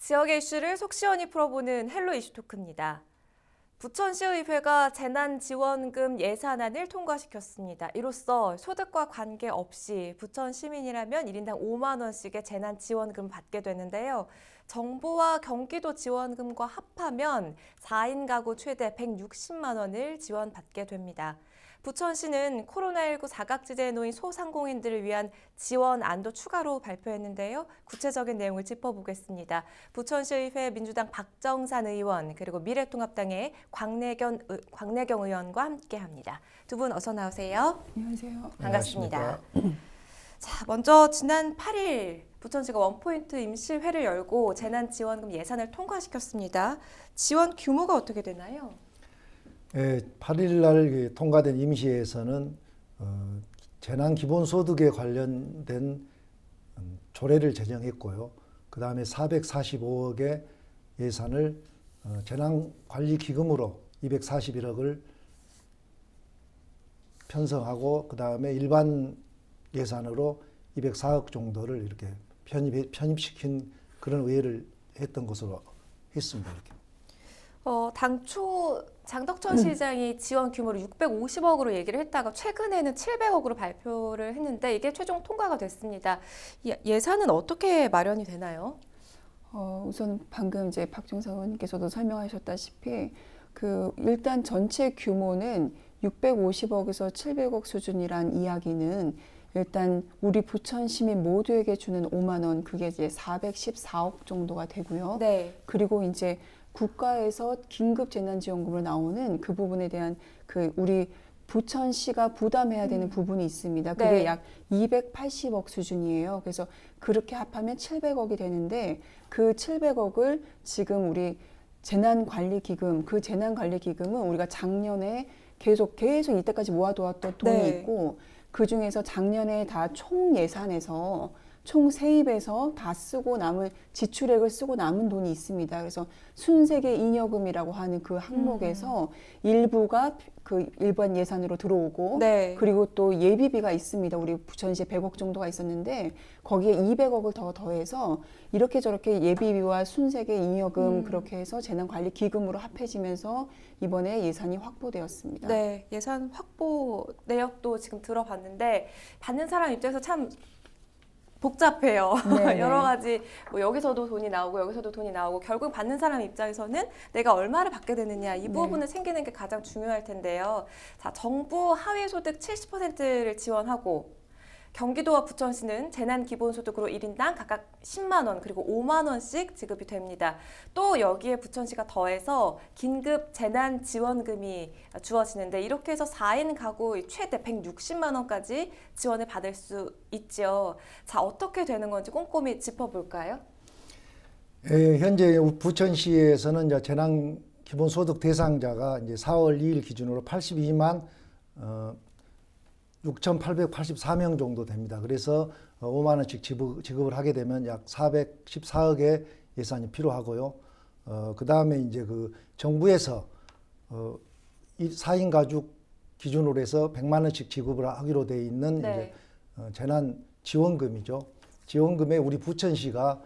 지역의 이슈를 속 시원히 풀어보는 헬로 이슈 토크입니다. 부천시의회가 재난지원금 예산안을 통과시켰습니다. 이로써 소득과 관계없이 부천 시민이라면 1인당 5만 원씩의 재난지원금 받게 되는데요. 정부와 경기도 지원금과 합하면 4인 가구 최대 160만 원을 지원받게 됩니다. 부천시는 코로나19 사각지대에 놓인 소상공인들을 위한 지원안도 추가로 발표했는데요. 구체적인 내용을 짚어보겠습니다. 부천시의회 민주당 박정산 의원 그리고 미래통합당의 광내경 의원과 함께합니다. 두 분 어서 나오세요. 안녕하세요. 반갑습니다. 자, 먼저 지난 8일 부천시가 원포인트 임시회를 열고 재난지원금 예산을 통과시켰습니다. 지원 규모가 어떻게 되나요? 8일 날 통과된 임시회에서는 재난기본소득에 관련된 조례를 제정했고요. 그 다음에 445억의 예산을 재난관리기금으로 241억을 편성하고 그 다음에 일반 예산으로 204억 정도를 이렇게 편입시킨 그런 의회를 했던 것으로 했습니다. 이렇게. 당초 장덕천 시장이 지원 규모를 650억으로 얘기를 했다가 최근에는 700억으로 발표를 했는데 이게 최종 통과가 됐습니다. 예산은 어떻게 마련이 되나요? 우선 방금 이제 박정상 의원님께서도 설명하셨다시피 일단 전체 규모는 650억에서 700억 수준이란 이야기는 일단 우리 부천 시민 모두에게 주는 5만 원 그게 이제 414억 정도가 되고요. 네. 그리고 이제 국가에서 긴급 재난지원금으로 나오는 그 부분에 대한 우리 부천시가 부담해야 되는 부분이 있습니다. 그게 네. 약 280억 수준이에요. 그래서 그렇게 합하면 700억이 되는데 그 700억을 지금 우리 재난관리기금, 그 재난관리기금은 우리가 작년에 계속 이때까지 모아두었던 돈이 네. 있고 그 중에서 작년에 다 총 예산에서 총 세입에서 다 쓰고 남은 지출액을 쓰고 남은 돈이 있습니다. 그래서 순세계 잉여금이라고 하는 그 항목에서 일부가 그 일반 예산으로 들어오고 네. 그리고 또 예비비가 있습니다. 우리 부천시에 100억 정도가 있었는데 거기에 200억을 더해서 이렇게 저렇게 예비비와 순세계 잉여금 그렇게 해서 재난관리기금으로 합해지면서 이번에 예산이 확보되었습니다. 네, 예산 확보 내역도 지금 들어봤는데 받는 사람 입장에서 참 복잡해요. 네네. 여러 가지 뭐 여기서도 돈이 나오고 여기서도 돈이 나오고 결국 받는 사람 입장에서는 내가 얼마를 받게 되느냐 이 부분을 챙기는 게 가장 중요할 텐데요. 자, 정부 하위소득 70%를 지원하고 경기도와 부천시는 재난기본소득으로 1인당 각각 10만 원 그리고 5만 원씩 지급이 됩니다. 또 여기에 부천시가 더해서 긴급 재난지원금이 주어지는데 이렇게 해서 4인 가구 최대 160만 원까지 지원을 받을 수 있죠. 자, 어떻게 되는 건지 꼼꼼히 짚어볼까요? 현재 부천시에서는 이제 재난기본소득 대상자가 이제 4월 2일 기준으로 82만 6,884명 정도 됩니다. 그래서 5만 원씩 지급을 하게 되면 약 414억의 예산이 필요하고요. 그 다음에 이제 정부에서 4인 가족 기준으로 해서 100만 원씩 지급을 하기로 돼 있는 네. 이제 재난 지원금이죠. 지원금에 우리 부천시가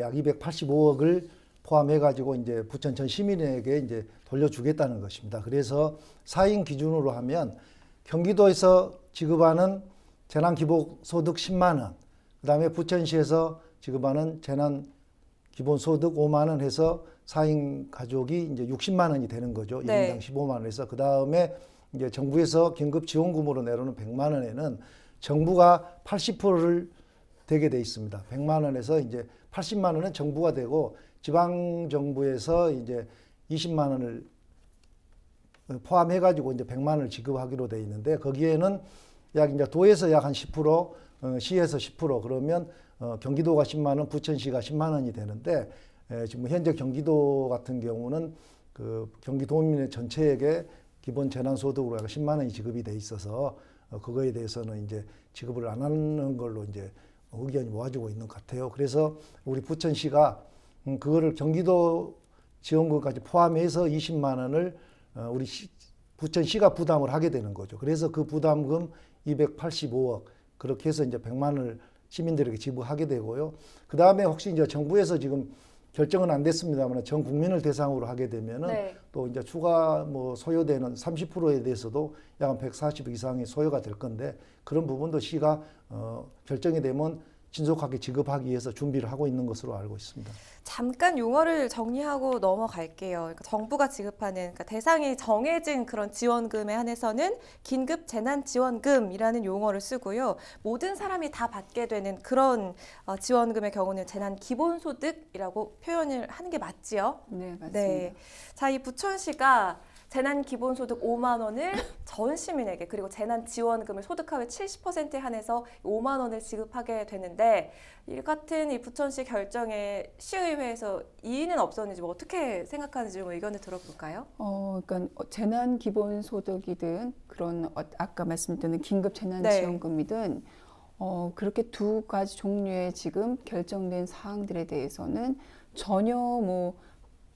약 285억을 포함해가지고 이제 부천 전 시민에게 이제 돌려주겠다는 것입니다. 그래서 4인 기준으로 하면 경기도에서 지급하는 재난기본소득 10만 원, 그 다음에 부천시에서 지급하는 재난기본소득 5만 원 해서 4인 가족이 이제 60만 원이 되는 거죠. 네. 1인당 15만 원에서. 그 다음에 이제 정부에서 긴급지원금으로 내놓는 100만 원에는 정부가 80%를 되게 돼 있습니다. 100만 원에서 이제 80만 원은 정부가 되고 지방정부에서 이제 20만 원을 포함해가지고 이제 100만 원을 지급하기로 돼 있는데 거기에는 약 이제 도에서 약 한 10%, 시에서 10% 그러면 경기도가 10만 원, 부천시가 10만 원이 되는데 지금 현재 경기도 같은 경우는 그 경기도민의 전체에게 기본 재난소득으로 10만 원이 지급이 돼 있어서 그거에 대해서는 이제 지급을 안 하는 걸로 이제 의견이 모아지고 있는 것 같아요. 그래서 우리 부천시가 그거를 경기도 지원금까지 포함해서 20만 원을 우리 부천시가 부담을 하게 되는 거죠. 그래서 그 부담금 285억 그렇게 해서 이제 100만 원을 시민들에게 지불하게 되고요. 그 다음에 혹시 이제 정부에서 지금 결정은 안 됐습니다만 전 국민을 대상으로 하게 되면은 네. 또 이제 추가 뭐 소요되는 30%에 대해서도 약 140억 이상이 소요가 될 건데 그런 부분도 시가 결정이 되면 신속하게 지급하기 위해서 준비를 하고 있는 것으로 알고 있습니다. 잠깐 용어를 정리하고 넘어갈게요. 그러니까 정부가 지급하는 그러니까 대상이 정해진 그런 지원금에 한해서는 긴급 재난 지원금이라는 용어를 쓰고요. 모든 사람이 다 받게 되는 그런 지원금의 경우는 재난 기본소득이라고 표현을 하는 게 맞지요? 네, 맞습니다. 네. 자, 이 부천시가 재난 기본소득 5만 원을 전 시민에게 그리고 재난 지원금을 소득하회 70%에 한해서 5만 원을 지급하게 되는데 이 같은 이 부천시 결정에 시의회에서 이의는 없었는지 뭐 어떻게 생각하는지 좀 의견을 들어볼까요? 그러니까 재난 기본소득이든 그런 아까 말씀드린 긴급 재난 네. 지원금이든 그렇게 두 가지 종류의 지금 결정된 사항들에 대해서는 전혀 뭐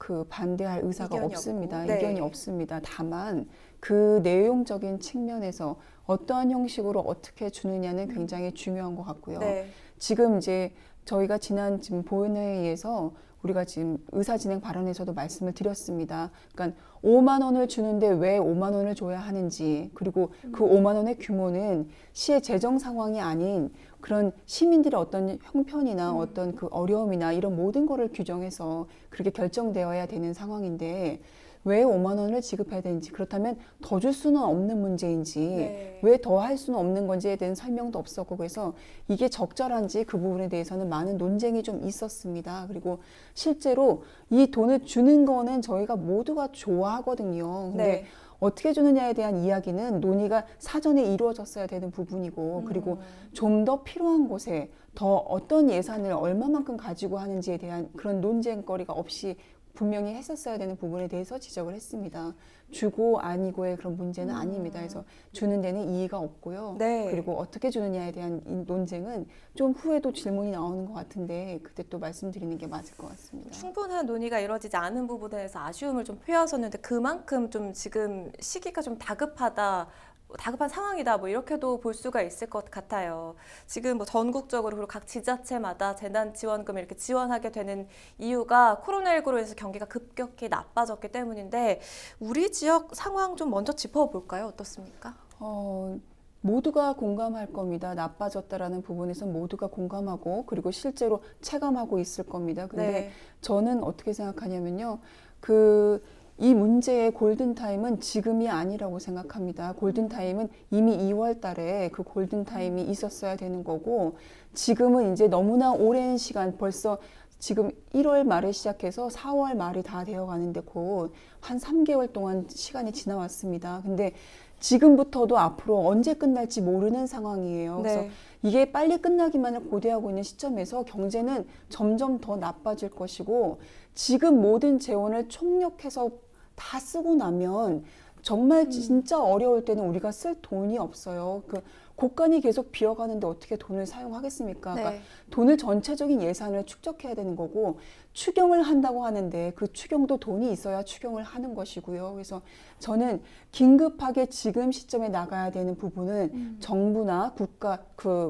그 반대할 의사가 이견이 없습니다. 없고. 네. 이견이 없습니다. 다만 그 내용적인 측면에서 어떠한 형식으로 어떻게 주느냐는 굉장히 중요한 것 같고요. 네. 지금 이제 저희가 지난 지금 보은회의에서 우리가 지금 의사진행 발언에서도 말씀을 드렸습니다. 그러니까 5만 원을 주는데 왜 5만 원을 줘야 하는지, 그리고 그 5만 원의 규모는 시의 재정 상황이 아닌 그런 시민들의 어떤 형편이나 어떤 그 어려움이나 이런 모든 거를 규정해서 그렇게 결정되어야 되는 상황인데 왜 5만 원을 지급해야 되는지, 그렇다면 더 줄 수는 없는 문제인지, 네. 왜 더 할 수는 없는 건지에 대한 설명도 없었고, 그래서 이게 적절한지 그 부분에 대해서는 많은 논쟁이 좀 있었습니다. 그리고 실제로 이 돈을 주는 거는 저희가 모두가 좋아하거든요. 근데 네. 어떻게 주느냐에 대한 이야기는 논의가 사전에 이루어졌어야 되는 부분이고, 그리고 좀 더 필요한 곳에 더 어떤 예산을 얼마만큼 가지고 하는지에 대한 그런 논쟁거리가 없이 분명히 했었어야 되는 부분에 대해서 지적을 했습니다. 주고 아니고의 그런 문제는 아닙니다. 그래서 주는 데는 이의가 없고요. 네. 그리고 어떻게 주느냐에 대한 이 논쟁은 좀 후에도 질문이 나오는 것 같은데 그때 또 말씀드리는 게 맞을 것 같습니다. 충분한 논의가 이루어지지 않은 부분에 대해서 아쉬움을 좀 표하셨는데 그만큼 좀 지금 시기가 좀 다급한 상황이다 뭐 이렇게도 볼 수가 있을 것 같아요. 지금 뭐 전국적으로 그리고 각 지자체마다 재난 지원금을 이렇게 지원하게 되는 이유가 코로나19로 인해서 경기가 급격히 나빠졌기 때문인데 우리 지역 상황 좀 먼저 짚어볼까요? 어떻습니까? 모두가 공감할 겁니다. 나빠졌다라는 부분에서 모두가 공감하고 그리고 실제로 체감하고 있을 겁니다. 근데 네. 저는 어떻게 생각하냐면요. 이 문제의 골든타임은 지금이 아니라고 생각합니다. 골든타임은 이미 2월 달에 그 골든타임이 있었어야 되는 거고 지금은 이제 너무나 오랜 시간 벌써 지금 1월 말에 시작해서 4월 말이 다 되어 가는데 곧 한 3개월 동안 시간이 지나왔습니다. 근데 지금부터도 앞으로 언제 끝날지 모르는 상황이에요. 그래서 네. 이게 빨리 끝나기만을 고대하고 있는 시점에서 경제는 점점 더 나빠질 것이고 지금 모든 재원을 총력해서 다 쓰고 나면 정말 진짜 어려울 때는 우리가 쓸 돈이 없어요. 곳간이 계속 비어가는데 어떻게 돈을 사용하겠습니까? 네. 그러니까 돈을 전체적인 예산을 축적해야 되는 거고 추경을 한다고 하는데 그 추경도 돈이 있어야 추경을 하는 것이고요. 그래서 저는 긴급하게 지금 시점에 나가야 되는 부분은 정부나 국가,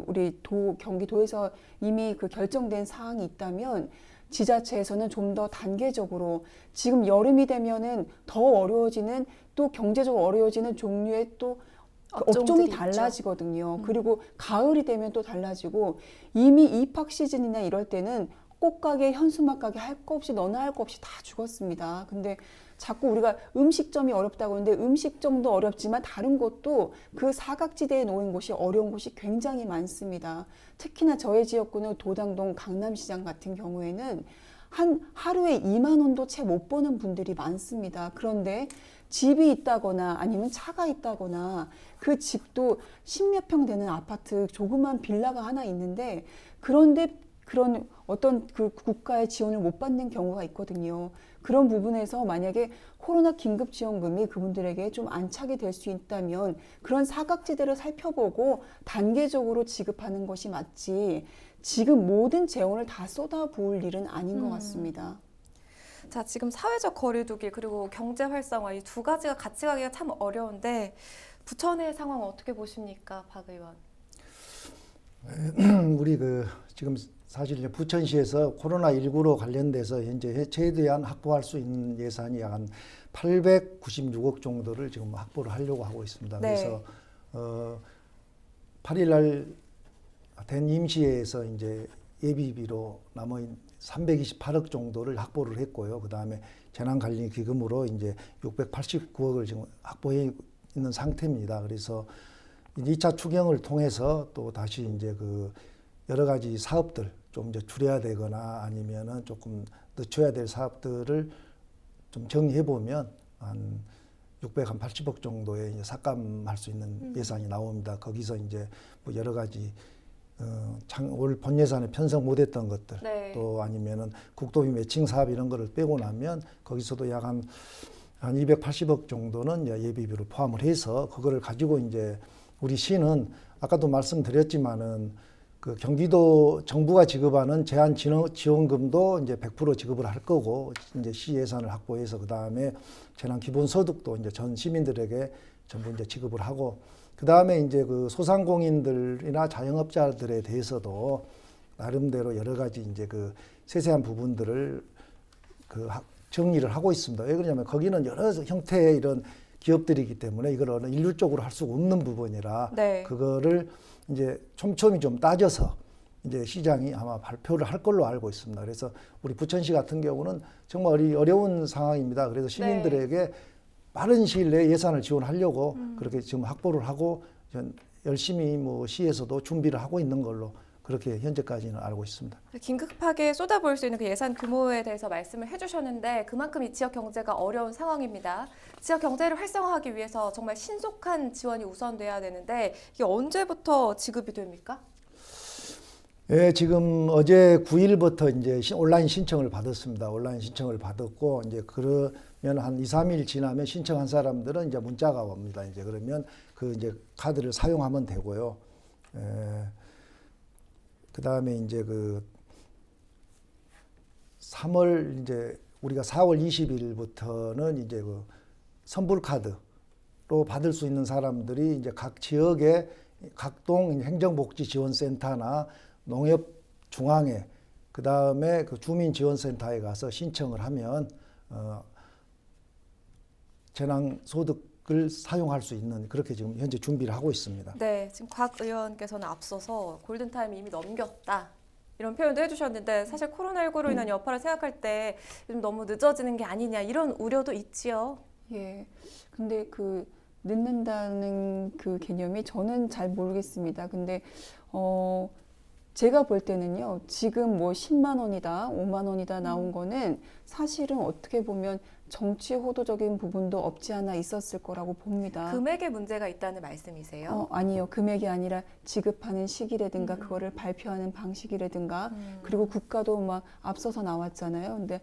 우리 경기도에서 이미 결정된 사항이 있다면 지자체에서는 좀 더 단계적으로 지금 여름이 되면은 더 어려워지는 또 경제적으로 어려워지는 종류의 또 업종이 달라지거든요. 그리고 가을이 되면 또 달라지고 이미 입학 시즌이나 이럴 때는 꽃가게, 현수막 가게 할 거 없이 너나 할 거 없이 다 죽었습니다. 근데 자꾸 우리가 음식점이 어렵다고 하는데 음식점도 어렵지만 다른 곳도 그 사각지대에 놓인 곳이 어려운 곳이 굉장히 많습니다. 특히나 저희 지역구는 도당동 강남시장 같은 경우에는 하루에 2만 원도 채 못 버는 분들이 많습니다. 그런데 집이 있다거나 아니면 차가 있다거나 그 집도 10몇 평 되는 아파트 조그만 빌라가 하나 있는데 그런데 그런 어떤 국가의 지원을 못 받는 경우가 있거든요. 그런 부분에서 만약에 코로나 긴급지원금이 그분들에게 좀 안착이 될 수 있다면 그런 사각지대를 살펴보고 단계적으로 지급하는 것이 맞지 지금 모든 재원을 다 쏟아부을 일은 아닌 것 같습니다. 자, 지금 사회적 거리두기 그리고 경제 활성화 이 두 가지가 같이 가기가 참 어려운데 부천의 상황 어떻게 보십니까, 박 의원? 우리 지금 사실 이제 부천시에서 코로나19로 관련돼서 현재 최대한 확보할 수 있는 예산이 약 한 896억 정도를 지금 확보를 하려고 하고 있습니다. 네. 그래서 8일 날 된 임시회에서 이제 예비비로 남은 328억 정도를 확보를 했고요. 그 다음에 재난관리기금으로 이제 689억을 지금 확보해 있는 상태입니다. 그래서 2차 추경을 통해서 또 다시 이제 그 여러 가지 사업들 좀 이제 줄여야 되거나 아니면은 조금 늦춰야 될 사업들을 좀 정리해 보면 한 680억 정도의 이제 삭감할 수 있는 예산이 나옵니다. 거기서 이제 뭐 여러 가지 올 본 예산에 편성 못했던 것들 네. 또 아니면은 국도비 매칭 사업 이런 거를 빼고 나면 거기서도 약 한 280억 정도는 이제 예비비로 포함을 해서 그거를 가지고 이제 우리 시는 아까도 말씀드렸지만은 그 경기도 정부가 지급하는 제한 지원금도 이제 100% 지급을 할 거고 이제 시 예산을 확보해서 그 다음에 재난 기본소득도 이제 전 시민들에게 전부 이제 지급을 하고 그 다음에 이제 그 소상공인들이나 자영업자들에 대해서도 나름대로 여러 가지 이제 그 세세한 부분들을 그 정리를 하고 있습니다. 왜 그러냐면 거기는 여러 형태의 이런 기업들이기 때문에 이걸 일률적으로 할 수가 없는 부분이라 네. 그거를 이제 촘촘히 좀 따져서 이제 시장이 아마 발표를 할 걸로 알고 있습니다. 그래서 우리 부천시 같은 경우는 정말 어려운 상황입니다. 그래서 시민들에게 빠른 시일 내에 예산을 지원하려고 그렇게 지금 확보를 하고 열심히 뭐 시에서도 준비를 하고 있는 걸로 그렇게 현재까지는 알고 있습니다. 긴급하게 쏟아부을 수 있는 그 예산 규모에 대해서 말씀을 해주셨는데 그만큼 이 지역 경제가 어려운 상황입니다. 지역 경제를 활성화하기 위해서 정말 신속한 지원이 우선돼야 되는데 이게 언제부터 지급이 됩니까? 예, 지금 어제 9일부터 이제 온라인 신청을 받았습니다. 온라인 신청을 받았고 이제 그러면 한 2, 3일 지나면 신청한 사람들은 이제 문자가 옵니다. 이제 그러면 그 이제 카드를 사용하면 되고요. 그다음에 이제 그 3월 이제 우리가 4월 20일부터는 이제 그 선불 카드로 받을 수 있는 사람들이 이제 각 지역의 각동 행정복지지원센터나 농협중앙회 그다음에 그 주민지원센터에 가서 신청을 하면 재난소득을 사용할 수 있는 그렇게 지금 현재 준비를 하고 있습니다. 네, 지금 곽 의원께서는 앞서서 골든타임이 이미 넘겼다. 이런 표현도 해주셨는데 사실 코로나19로 인한 여파를 생각할 때 좀 너무 늦어지는 게 아니냐 이런 우려도 있지요. 예. 근데 그 늦는다는 그 개념이 저는 잘 모르겠습니다. 근데 제가 볼 때는요, 지금 뭐 10만 원이다, 5만 원이다 나온 거는 사실은 어떻게 보면 정치 호도적인 부분도 없지 않아 있었을 거라고 봅니다. 금액의 문제가 있다는 말씀이세요? 아니요. 금액이 아니라 지급하는 시기라든가 그거를 발표하는 방식이라든가 그리고 국가도 막 앞서서 나왔잖아요. 근데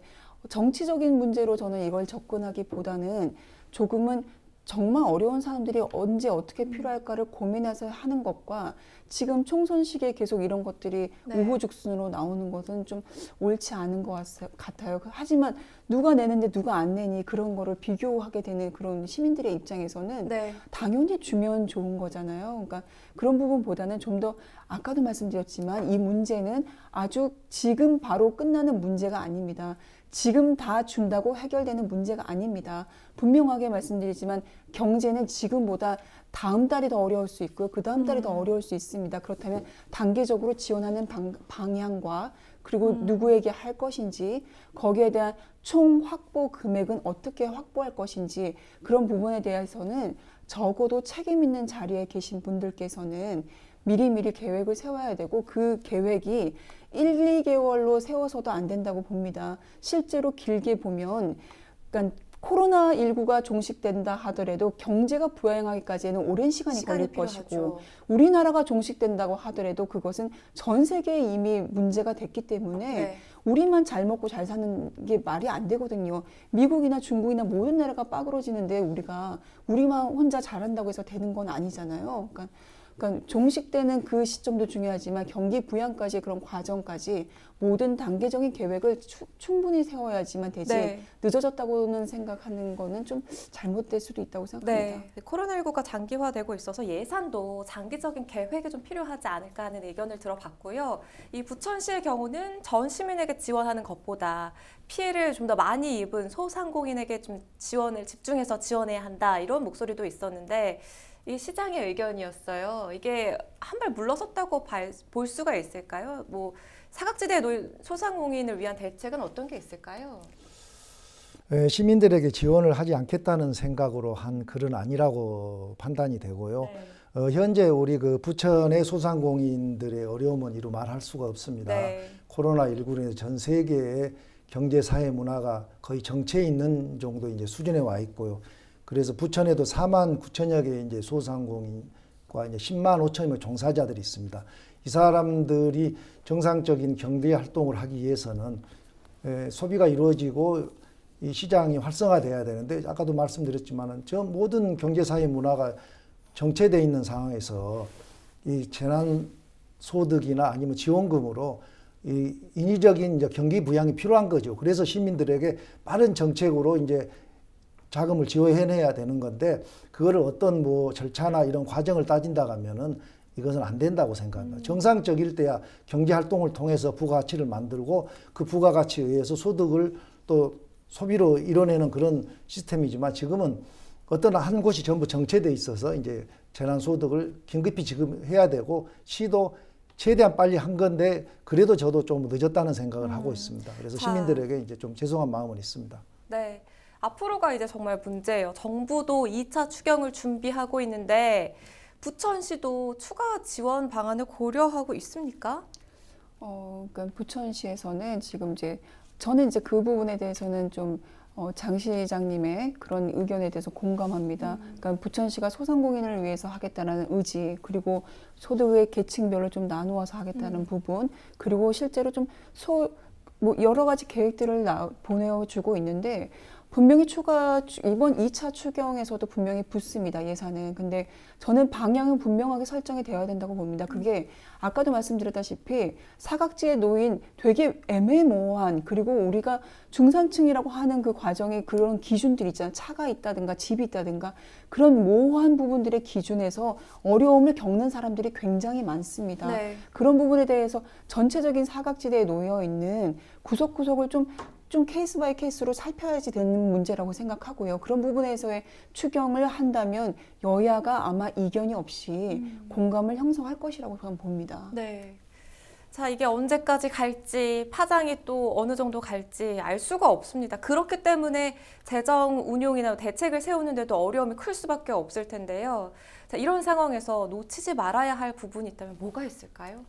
정치적인 문제로 저는 이걸 접근하기보다는 조금은 정말 어려운 사람들이 언제 어떻게 필요할까를 고민해서 하는 것과 지금 총선 시기에 계속 이런 것들이 우후죽순으로 나오는 것은 좀 옳지 않은 것 같아요. 하지만 누가 내는데 누가 안 내니 그런 거를 비교하게 되는 그런 시민들의 입장에서는 당연히 주면 좋은 거잖아요. 그러니까 그런 부분보다는 좀 더 아까도 말씀드렸지만 이 문제는 아주 지금 바로 끝나는 문제가 아닙니다. 지금 다 준다고 해결되는 문제가 아닙니다. 분명하게 말씀드리지만 경제는 지금보다 다음 달이 더 어려울 수 있고요. 그 다음 달이 더 어려울 수 있습니다. 그렇다면 단계적으로 지원하는 방향과 그리고 누구에게 할 것인지 거기에 대한 총 확보 금액은 어떻게 확보할 것인지 그런 부분에 대해서는 적어도 책임 있는 자리에 계신 분들께서는 미리미리 계획을 세워야 되고 그 계획이 1, 2개월로 세워서도 안 된다고 봅니다. 실제로 길게 보면 그러니까 코로나19가 종식된다 하더라도 경제가 부양하기까지는 오랜 시간이 걸릴 필요하죠. 것이고 우리나라가 종식된다고 하더라도 그것은 전 세계에 이미 문제가 됐기 때문에 우리만 잘 먹고 잘 사는 게 말이 안 되거든요. 미국이나 중국이나 모든 나라가 빠그러지는데 우리만 혼자 잘한다고 해서 되는 건 아니잖아요. 그러니까 그러니까 종식되는 그 시점도 중요하지만 경기 부양까지 그런 과정까지 모든 단계적인 계획을 충분히 세워야지만 되지 네. 늦어졌다고는 생각하는 거는 좀 잘못될 수도 있다고 생각합니다. 네, 코로나19가 장기화되고 있어서 예산도 장기적인 계획이 좀 필요하지 않을까 하는 의견을 들어봤고요. 이 부천시의 경우는 전 시민에게 지원하는 것보다 피해를 좀 더 많이 입은 소상공인에게 좀 지원을 집중해서 지원해야 한다 이런 목소리도 있었는데 이 시장의 의견이었어요. 이게 한 발 물러섰다고 볼 수가 있을까요? 뭐 사각지대에 놓인 소상공인을 위한 대책은 어떤 게 있을까요? 시민들에게 지원을 하지 않겠다는 생각으로 한 글은 아니라고 판단이 되고요. 네. 현재 우리 그 부천의 소상공인들의 어려움은 이루 말할 수가 없습니다. 네. 코로나19로 인해서 전 세계의 경제, 사회, 문화가 거의 정체해 있는 정도 이제 수준에 와 있고요. 그래서 부천에도 4만 9천여 개의 이제 소상공인과 이제 10만 5천여 명 종사자들이 있습니다. 이 사람들이 정상적인 경제 활동을 하기 위해서는 소비가 이루어지고 이 시장이 활성화돼야 되는데 아까도 말씀드렸지만은 저 모든 경제, 사회, 문화가 정체되어 있는 상황에서 이 재난 소득이나 아니면 지원금으로 이 인위적인 이제 경기 부양이 필요한 거죠. 그래서 시민들에게 빠른 정책으로 이제 자금을 지원해내야 되는 건데 그거를 어떤 뭐 절차나 이런 과정을 따진다고 하면은 이것은 안 된다고 생각합니다. 정상적일 때야 경제 활동을 통해서 부가가치를 만들고 그 부가가치에 의해서 소득을 또 소비로 이뤄내는 그런 시스템이지만 지금은 어떤 한 곳이 전부 정체돼 있어서 이제 재난소득을 긴급히 지금 해야 되고 시도 최대한 빨리 한 건데 그래도 저도 좀 늦었다는 생각을 하고 있습니다. 그래서 시민들에게 이제 좀 죄송한 마음은 있습니다. 네. 앞으로가 이제 정말 문제예요. 정부도 2차 추경을 준비하고 있는데 부천시도 추가 지원 방안을 고려하고 있습니까? 그러니까 부천시에서는 지금 이제 저는 이제 그 부분에 대해서는 좀 장 시장님의 그런 의견에 대해서 공감합니다. 그러니까 부천시가 소상공인을 위해서 하겠다는 의지, 그리고 소득의 계층별로 좀 나누어서 하겠다는 부분, 그리고 실제로 좀 뭐 여러 가지 계획들을 보내주고 있는데 분명히 이번 2차 추경에서도 분명히 붙습니다, 예산은. 근데 저는 방향은 분명하게 설정이 되어야 된다고 봅니다. 그게 아까도 말씀드렸다시피 사각지에 놓인 되게 애매모호한, 그리고 우리가 중산층이라고 하는 그 과정에 그런 기준들이 있잖아요. 차가 있다든가 집이 있다든가 그런 모호한 부분들의 기준에서 어려움을 겪는 사람들이 굉장히 많습니다. 네. 그런 부분에 대해서 전체적인 사각지대에 놓여 있는 구석구석을 좀 케이스 바이 케이스로 살펴야지 되는 문제라고 생각하고요. 그런 부분에서의 추경을 한다면 여야가 아마 이견이 없이 공감을 형성할 것이라고 저는 봅니다. 네. 자, 이게 언제까지 갈지, 파장이 또 어느 정도 갈지 알 수가 없습니다. 그렇기 때문에 재정 운용이나 대책을 세우는데도 어려움이 클 수밖에 없을 텐데요. 자, 이런 상황에서 놓치지 말아야 할 부분이 있다면 뭐가 있을까요?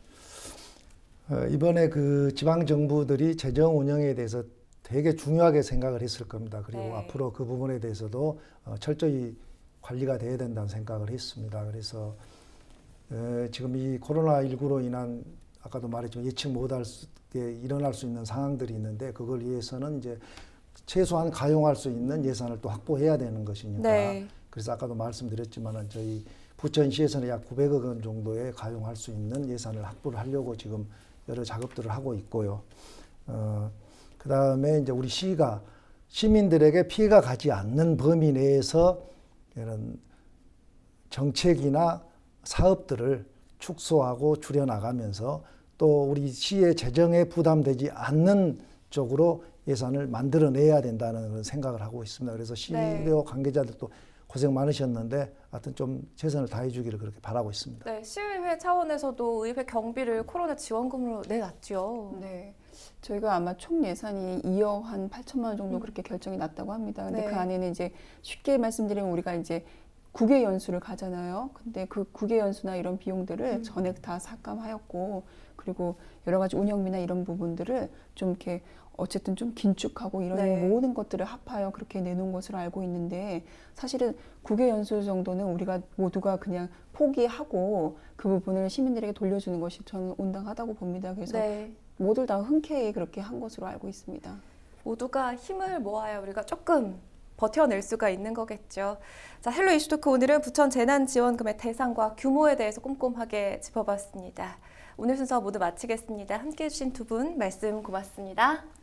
이번에 그 지방 정부들이 재정 운영에 대해서 되게 중요하게 생각을 했을 겁니다. 그리고 네. 앞으로 그 부분에 대해서도 철저히 관리가 돼야 된다는 생각을 했습니다. 그래서 지금 이 코로나19로 인한 아까도 말했지만 예측 못할 때 일어날 수 있는 상황들이 있는데 그걸 위해서는 이제 최소한 가용할 수 있는 예산을 또 확보해야 되는 것이니까. 네. 그래서 아까도 말씀드렸지만은 저희 부천시에서는 약 900억 원 정도의 가용할 수 있는 예산을 확보를 하려고 지금 여러 작업들을 하고 있고요. 그 다음에 이제 우리 시가 시민들에게 피해가 가지 않는 범위 내에서 이런 정책이나 사업들을 축소하고 줄여나가면서 또 우리 시의 재정에 부담되지 않는 쪽으로 예산을 만들어내야 된다는 그런 생각을 하고 있습니다. 그래서 시의회 관계자들도 고생 많으셨는데 하여튼 좀 최선을 다해 주기를 그렇게 바라고 있습니다. 네, 시의회 차원에서도 의회 경비를 코로나 지원금으로 내놨죠. 네. 저희가 아마 총 예산이 2억 한 8천만 원 정도 그렇게 결정이 났다고 합니다. 근데 네. 그 안에는 이제 쉽게 말씀드리면 우리가 이제 국외 연수를 가잖아요. 근데 그 국외 연수나 이런 비용들을 전액 다 삭감하였고, 그리고 여러 가지 운영비나 이런 부분들을 좀 이렇게 어쨌든 좀 긴축하고 이런 네. 모든 것들을 합하여 그렇게 내놓은 것으로 알고 있는데, 사실은 국외 연수 정도는 우리가 모두가 그냥 포기하고 그 부분을 시민들에게 돌려주는 것이 저는 온당하다고 봅니다. 그래서 네. 모두 다 흔쾌히 그렇게 한 것으로 알고 있습니다. 모두가 힘을 모아야 우리가 조금 버텨낼 수가 있는 거겠죠. 자, 헬로 이슈토크 오늘은 부천 재난지원금의 대상과 규모에 대해서 꼼꼼하게 짚어봤습니다. 오늘 순서 모두 마치겠습니다. 함께해 주신 두 분 말씀 고맙습니다.